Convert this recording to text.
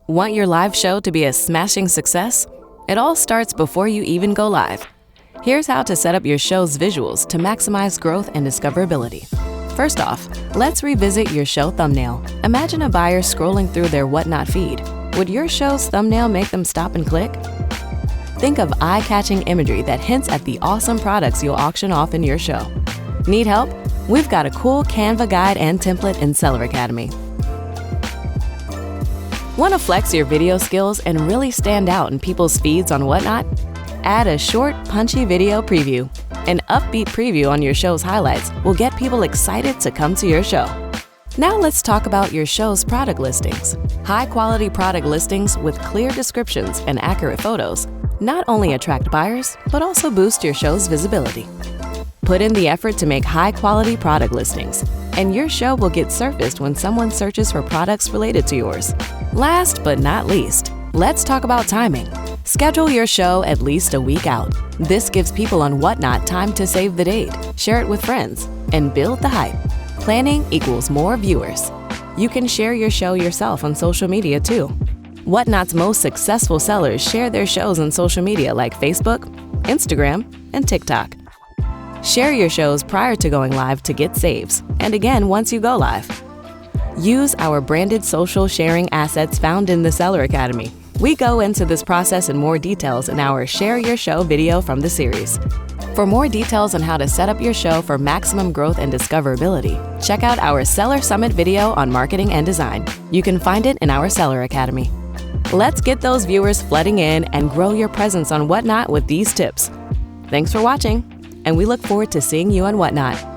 Want your live show to be a smashing success? It all starts before you even go live. Here's how to set up your show's visuals to maximize growth and discoverability. First off, let's revisit your show thumbnail. Imagine a buyer scrolling through their Whatnot feed. Would your show's thumbnail make them stop and click? Think of eye-catching imagery that hints at the awesome products you'll auction off in your show. Need help? We've got a cool Canva guide and template in Seller Academy. Want to flex your video skills and really stand out in people's feeds on Whatnot? Add a short, punchy video preview. An upbeat preview on your show's highlights will get people excited to come to your show. Now let's talk about your show's product listings. High-quality product listings with clear descriptions and accurate photos not only attract buyers, but also boost your show's visibility. Put in the effort to make high-quality product listings, and your show will get surfaced when someone searches for products related to yours. Last but not least, let's talk about timing. Schedule your show at least a week out. This gives people on Whatnot time to save the date, share it with friends, and build the hype. Planning equals more viewers. You can share your show yourself on social media too. Whatnot's most successful sellers share their shows on social media like Facebook, Instagram, and TikTok. Share your shows prior to going live to get saves, and again once you go live. Use our branded social sharing assets found in the Seller Academy. We go into this process in more details in our Share Your Show video from the series. For more details on how to set up your show for maximum growth and discoverability, check out our Seller Summit video on marketing and design. You can find it in our Seller Academy. Let's get those viewers flooding in and grow your presence on Whatnot with these tips. Thanks for watching, and we look forward to seeing you on Whatnot.